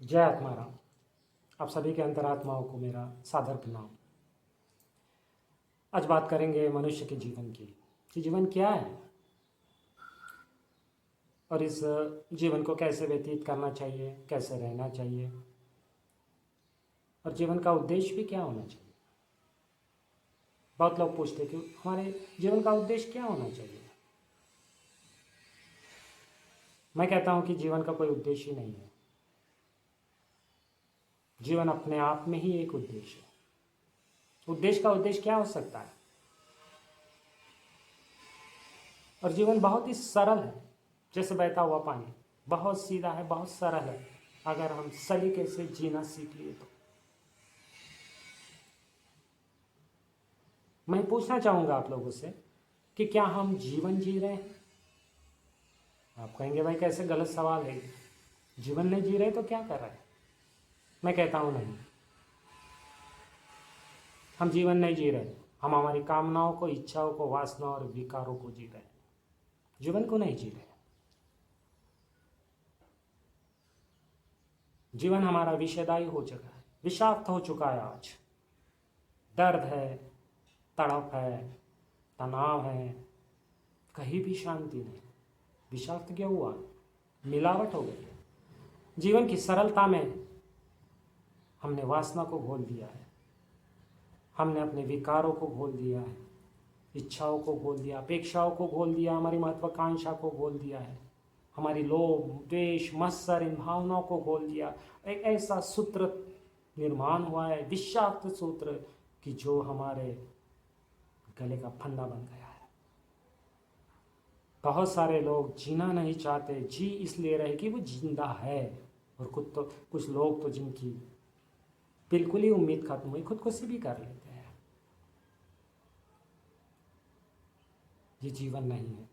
जय आत्माराम। आप सभी के अंतरात्माओं को मेरा सादर प्रणाम। आज बात करेंगे मनुष्य के जीवन की कि जीवन क्या है और इस जीवन को कैसे व्यतीत करना चाहिए, कैसे रहना चाहिए और जीवन का उद्देश्य भी क्या होना चाहिए। बहुत लोग पूछते कि हमारे जीवन का उद्देश्य क्या होना चाहिए। मैं कहता हूं कि जीवन का कोई उद्देश्य ही नहीं है। जीवन अपने आप में ही एक उद्देश्य है। उद्देश्य का उद्देश्य क्या हो सकता है? और जीवन बहुत ही सरल है, जैसे बहता हुआ पानी, बहुत सीधा है, बहुत सरल है। अगर हम सलीके से जीना सीख लिए तो मैं पूछना चाहूंगा आप लोगों से कि क्या हम जीवन जी रहे हैं? आप कहेंगे भाई कैसे गलत सवाल है, जीवन नहीं जी रहे तो क्या कर रहे हैं? मैं कहता हूं नहीं, हम जीवन नहीं जी रहे। हम हमारी कामनाओं को, इच्छाओं को, वासनाओं और विकारों को जी रहे हैं, जीवन को नहीं जी रहे। जीवन हमारा विषयदायी हो चुका है, विषाक्त हो चुका है। आज दर्द है, तड़प है, तनाव है, कहीं भी शांति नहीं। विषाक्त क्या हुआ? मिलावट हो गई है। जीवन की सरलता में हमने वासना को घोल दिया है, हमने अपने विकारों को घोल दिया है, इच्छाओं को घोल दिया, अपेक्षाओं को घोल दिया, हमारी महत्वाकांक्षा को घोल दिया है, हमारी लोभ, द्वेष, मत्सर, इन भावनाओं को घोल दिया। एक ऐसा सूत्र निर्माण हुआ है, विषाक्त सूत्र, कि जो हमारे गले का फंदा बन गया है। बहुत सारे लोग जीना नहीं चाहते, जी इसलिए रहे कि वो जिंदा है। और कुछ लोग तो जिनकी बिल्कुल ही उम्मीद खत्म हुई, खुदकुशी भी कर लेते हैं। ये जीवन नहीं है।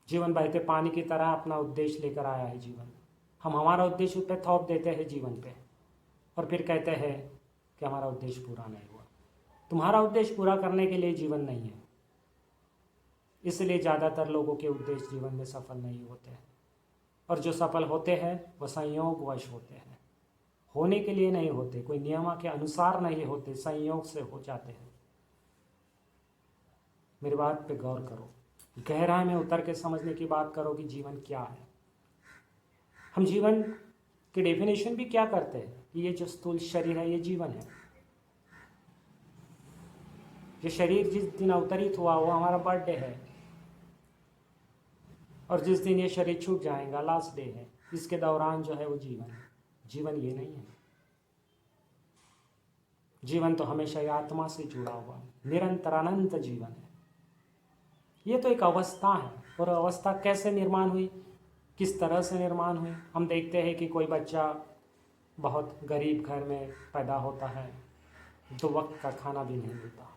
जीवन बहते पानी की तरह अपना उद्देश्य लेकर आया है। जीवन हम हमारा उद्देश्य उस पर थोप देते हैं जीवन पे, और फिर कहते हैं कि हमारा उद्देश्य पूरा नहीं हुआ। तुम्हारा उद्देश्य पूरा करने के लिए जीवन नहीं है, इसलिए ज़्यादातर लोगों के उद्देश्य जीवन में सफल नहीं होते हैं। और जो सफल होते हैं वह संयोगवश होते हैं, होने के लिए नहीं होते, कोई नियम के अनुसार नहीं होते, संयोग से हो जाते हैं। मेरी बात पे गौर करो, गहराई में उतर के समझने की बात करो कि जीवन क्या है। हम जीवन की डेफिनेशन भी क्या करते हैं कि ये जो स्थूल शरीर है ये जीवन है। ये शरीर जिस दिन अवतरित हुआ वो हमारा बर्थडे है, और जिस दिन ये शरीर छूट जाएगा लास्ट डे है। इसके दौरान जो है वो जीवन है। जीवन ये नहीं है। जीवन तो हमेशा ही आत्मा से जुड़ा हुआ है, निरंतर अनंत जीवन है। ये तो एक अवस्था है, और अवस्था कैसे निर्माण हुई, किस तरह से निर्माण हुई? हम देखते हैं कि कोई बच्चा बहुत गरीब घर में पैदा होता है, 2 वक्त का खाना भी नहीं मिलता,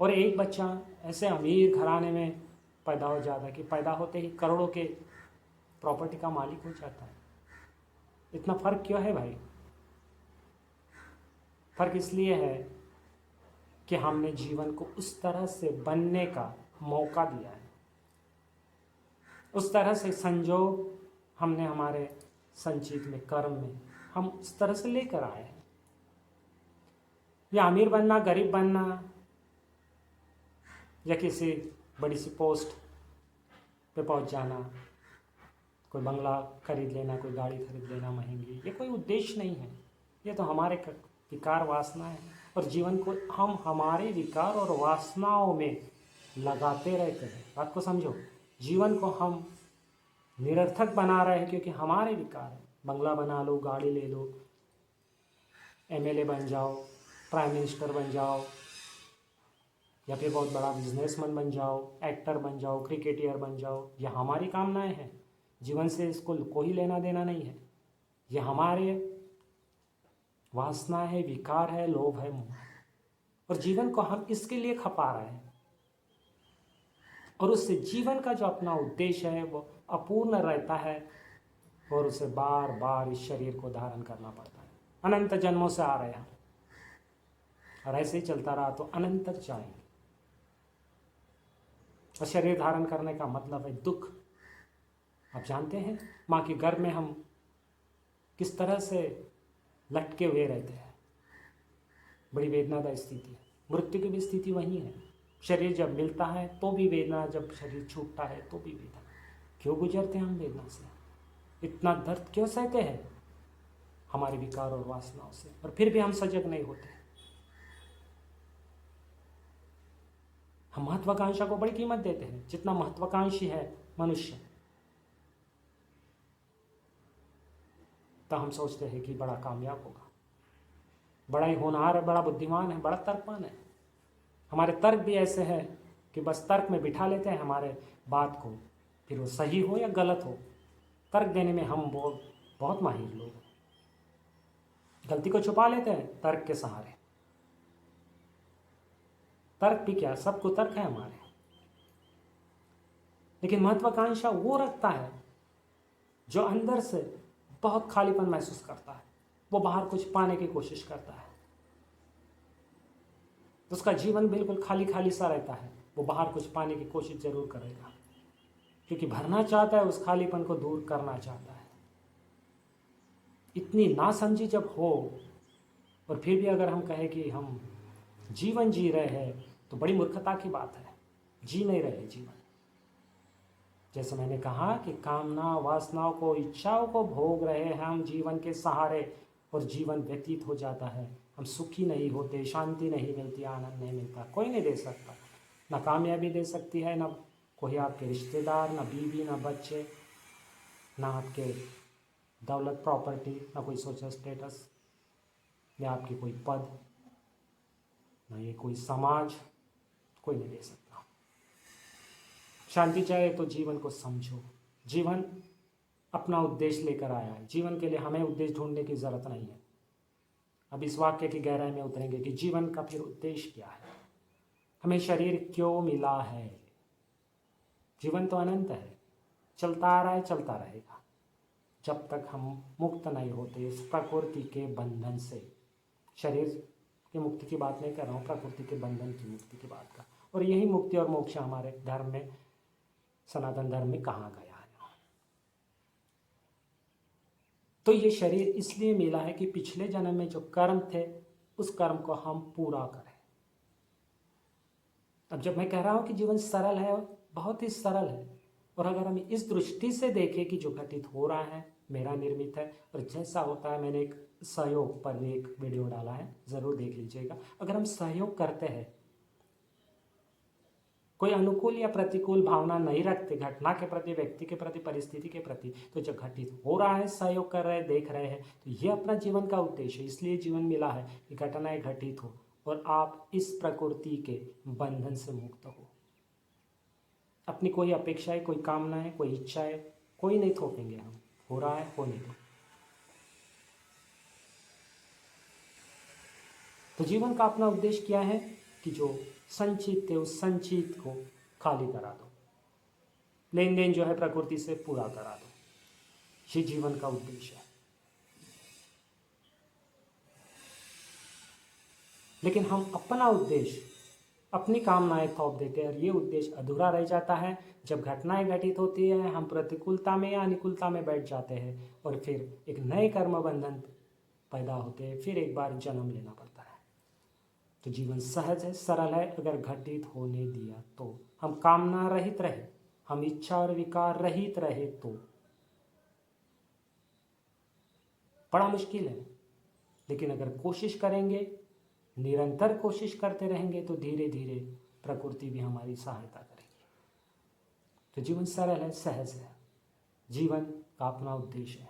और एक बच्चा ऐसे अमीर घराने में पैदा हो जाता है कि पैदा होते ही करोड़ों के प्रॉपर्टी का मालिक हो जाता है। इतना फर्क क्यों है भाई? फर्क इसलिए है कि हमने जीवन को उस तरह से बनने का मौका दिया है, उस तरह से संजोग हमने हमारे संचित में, कर्म में हम उस तरह से लेकर आए हैं। या अमीर बनना, गरीब बनना, या किसी बड़ी सी पोस्ट पे पहुंच जाना, कोई बंगला खरीद लेना, कोई गाड़ी खरीद लेना महंगी, ये कोई उद्देश्य नहीं है। ये तो हमारे विकार, वासना है। और जीवन को हम हमारे विकार और वासनाओं में लगाते रहते हैं। बात को समझो, जीवन को हम निरर्थक बना रहे हैं क्योंकि हमारे विकार है। बंगला बना लो, गाड़ी ले लो, एमएलए बन जाओ, प्राइम मिनिस्टर बन जाओ, या फिर बहुत बड़ा बिजनेसमैन बन जाओ, एक्टर बन जाओ, क्रिकेटर बन जाओ, ये हमारी कामनाएं हैं। जीवन से इसको कोई लेना देना नहीं है। ये हमारे वासना है, विकार है, लोभ है, मोह है, और जीवन को हम इसके लिए खपा रहे हैं। और उससे जीवन का जो अपना उद्देश्य है वो अपूर्ण रहता है, और उसे बार बार इस शरीर को धारण करना पड़ता है। अनंत जन्मों से आ रहे हैं, और ऐसे ही चलता रहा तो अनंत तक जाएंगे। और शरीर धारण करने का मतलब है दुख। आप जानते हैं, माँ के गर्भ में हम किस तरह से लटके हुए रहते हैं। बड़ी वेदनादायक स्थिति है। मृत्यु की भी स्थिति वही है। शरीर जब मिलता है तो भी वेदना, जब शरीर छूटता है तो भी वेदना। क्यों गुजरते हैं हम वेदना से? इतना दर्द क्यों सहते हैं? हमारे विकार और वासनाओं से। और फिर भी हम सजग नहीं होते। हम महत्वाकांक्षा को बड़ी कीमत देते हैं। जितना महत्वाकांक्षी है मनुष्य, तो हम सोचते हैं कि बड़ा कामयाब होगा, बड़ा ही होनहार है, बड़ा बुद्धिमान है, बड़ा तर्कवान है। हमारे तर्क भी ऐसे हैं कि बस तर्क में बिठा लेते हैं हमारे बात को, फिर वो सही हो या गलत हो। तर्क देने में हम बहुत माहिर लोग हैं। गलती को छुपा लेते हैं तर्क के सहारे। तर्क भी क्या, सबको तर्क है हमारे। लेकिन महत्वाकांक्षा वो रखता है जो अंदर से बहुत खालीपन महसूस करता है। वो बाहर कुछ पाने की कोशिश करता है, तो उसका जीवन बिल्कुल खाली खाली सा रहता है। वो बाहर कुछ पाने की कोशिश जरूर करेगा, क्योंकि भरना चाहता है, उस खालीपन को दूर करना चाहता है। इतनी नासमझी जब हो और फिर भी अगर हम कहें कि हम जीवन जी रहे हैं, तो बड़ी मूर्खता की बात है। जी नहीं रहे जीवन। जैसे मैंने कहा कि कामना वासनाओं को, इच्छाओं को भोग रहे हैं हम जीवन के सहारे, और जीवन व्यतीत हो जाता है। हम सुखी नहीं होते, शांति नहीं मिलती, आनंद नहीं मिलता। कोई नहीं दे सकता। ना कामयाबी दे सकती है, ना कोई आपके रिश्तेदार, ना बीवी, ना बच्चे, ना आपके दौलत प्रॉपर्टी, ना कोई सोशल स्टेटस, ना आपकी कोई पद, ना ये कोई समाज, कोई नहीं दे सकता। शांति चाहे तो जीवन को समझो। जीवन अपना उद्देश्य लेकर आया है। जीवन के लिए हमें उद्देश्य ढूंढने की जरूरत नहीं है। अब इस वाक्य की गहराई में उतरेंगे कि जीवन का फिर उद्देश्य क्या है, हमें शरीर क्यों मिला है। जीवन तो अनंत है, चलता आ रहा है, चलता रहेगा, जब तक हम मुक्त नहीं होते इस प्रकृति के बंधन से। शरीर की मुक्ति की बात नहीं कर रहा हूँ, प्रकृति के बंधन की मुक्ति की बात कर। और यही मुक्ति और मोक्ष हमारे धर्म में, सनातन धर्म में कहा गया है। तो ये शरीर इसलिए मिला है कि पिछले जन्म में जो कर्म थे, उस कर्म को हम पूरा करें। अब जब मैं कह रहा हूं कि जीवन सरल है, बहुत ही सरल है, और अगर हम इस दृष्टि से देखें कि जो घटित हो रहा है मेरा निर्मित है, और जैसा होता है, मैंने एक सहयोग पर भी एक वीडियो डाला है, जरूर देख लीजिएगा। अगर हम सहयोग करते हैं, कोई अनुकूल या प्रतिकूल भावना नहीं रखते घटना के प्रति, व्यक्ति के प्रति, परिस्थिति के प्रति, तो जब घटित हो रहा है, सहयोग कर रहे हैं, देख रहे हैं, तो ये अपना जीवन का उद्देश्य है। इसलिए जीवन मिला है कि घटनाएं घटित हो और आप इस प्रकृति के बंधन से मुक्त हो। अपनी कोई अपेक्षाएं, कोई कामनाएं, कोई इच्छाएं कोई नहीं थोपेंगे हम। हो रहा है, होने दो। तो जीवन का अपना उद्देश्य क्या है कि जो संचित थे उस संचित को खाली करा दो, लेन देन जो है प्रकृति से पूरा करा दो। ये जीवन का उद्देश्य है। लेकिन हम अपना उद्देश्य, अपनी कामनाएं थोप देते हैं, और ये उद्देश्य अधूरा रह जाता है। जब घटनाएं घटित होती है, हम प्रतिकूलता में या अनुकूलता में बैठ जाते हैं, और फिर एक नए कर्म बंधन पैदा होते हैं, फिर एक बार जन्म लेना पड़ता है। तो जीवन सहज है, सरल है, अगर घटित होने दिया तो। हम कामना रहित रहे, हम इच्छा और विकार रहित रहे तो बड़ा मुश्किल है। लेकिन अगर कोशिश करेंगे, निरंतर कोशिश करते रहेंगे, तो धीरे धीरे प्रकृति भी हमारी सहायता करेगी। तो जीवन सरल है, सहज है, जीवन का अपना उद्देश्य है।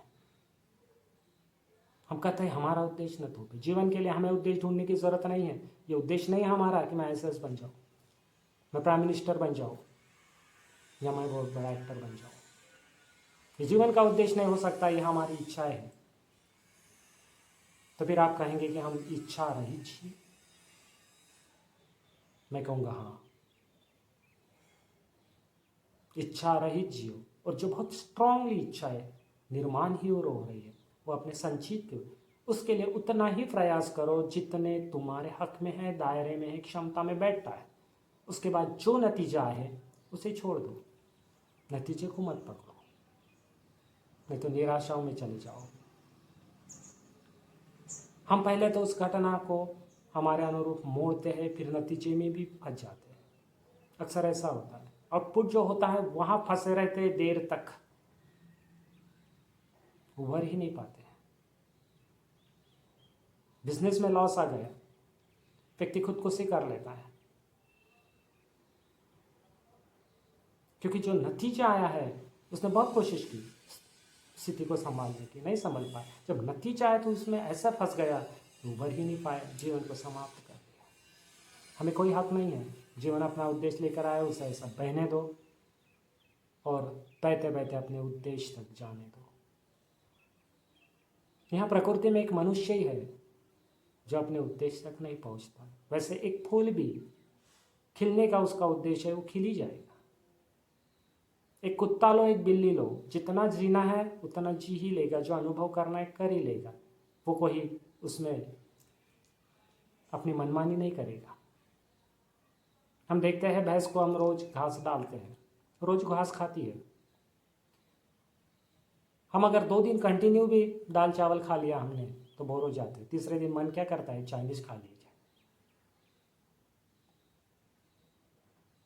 हम कहते हैं हमारा उद्देश्य न थोपे। जीवन के लिए हमें उद्देश्य ढूंढने की जरूरत नहीं है। ये उद्देश्य नहीं है हमारा कि मैं IAS बन जाऊँ, मैं प्राइम मिनिस्टर बन जाऊँ, या मैं बहुत बड़ा एक्टर बन जाऊँ। ये जीवन का उद्देश्य नहीं हो सकता, ये हमारी इच्छाएं है। तो फिर आप कहेंगे कि हम इच्छा रहित जिए। मैं कहूँगा हाँ, इच्छा रहित जियो। और जो बहुत स्ट्रांगली इच्छा है, निर्माण ही और हो रही है, वो अपने संचित के, उसके लिए उतना ही प्रयास करो जितने तुम्हारे हक में है, दायरे में है, क्षमता में बैठता है। उसके बाद जो नतीजा है उसे छोड़ दो, नतीजे को मत पकड़ो, नहीं तो निराशाओं में चले जाओ। हम पहले तो उस घटना को हमारे अनुरूप मोड़ते हैं, फिर नतीजे में भी फंस जाते हैं। अक्सर ऐसा होता है। आउटपुट जो होता है वहाँ फंसे रहते हैं देर तक, उभर ही नहीं पाते हैं। बिजनेस में लॉस आ गया, व्यक्ति खुदकुशी कर लेता है, क्योंकि जो नतीजा आया है उसने बहुत कोशिश की स्थिति को संभालने की, नहीं संभल पाया। जब नतीजा आया तो उसमें ऐसा फंस गया कि उभर ही नहीं पाया, जीवन को समाप्त कर दिया। हमें कोई हक नहीं है, जीवन अपना उद्देश्य लेकर आया, उसे ऐसा बहने दो और बहते बहते अपने उद्देश्य तक जाने दो। यहाँ प्रकृति में एक मनुष्य ही है जो अपने उद्देश्य तक नहीं पहुँचता। वैसे एक फूल भी खिलने का उसका उद्देश्य है, वो खिल ही जाएगा। एक कुत्ता लो, एक बिल्ली लो, जितना जीना है उतना जी ही लेगा, जो अनुभव करना है कर ही लेगा, वो कोई उसमें अपनी मनमानी नहीं करेगा। हम देखते हैं भैंस को हम रोज घास डालते हैं, रोज घास खाती है। हम अगर 2 दिन कंटिन्यू भी दाल चावल खा लिया हमने तो बोर हो जाते, तीसरे दिन मन क्या करता है, चाइनीज खा लीजिए।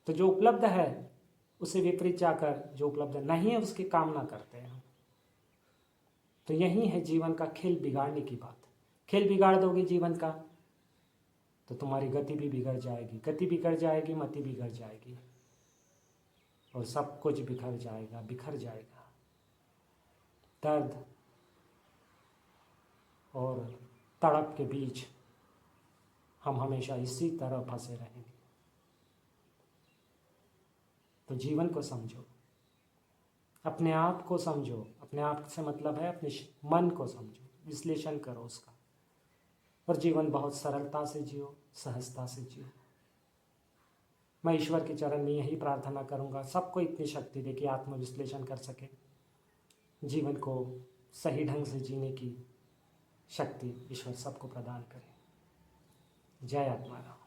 तो जो उपलब्ध है उसे विपरीत जाकर जो उपलब्ध नहीं है उसकी कामना करते हैं। तो यही है जीवन का खेल बिगाड़ने की बात। खेल बिगाड़ दोगे जीवन का तो तुम्हारी गति भी बिगड़ जाएगी, गति बिगड़ जाएगी, मति बिगड़ जाएगी और सब कुछ बिखर जाएगा, बिखर जाएगा। दर्द और तड़प के बीच हम हमेशा इसी तरह फंसे रहेंगे। तो जीवन को समझो, अपने आप को समझो। अपने आप से मतलब है अपने मन को समझो, विश्लेषण करो उसका, और जीवन बहुत सरलता से जियो, सहजता से जियो। मैं ईश्वर के चरण में यही प्रार्थना करूंगा, सबको इतनी शक्ति दे कि आत्मविश्लेषण कर सके, जीवन को सही ढंग से जीने की शक्ति ईश्वर सबको प्रदान करे। जय आत्मा राम।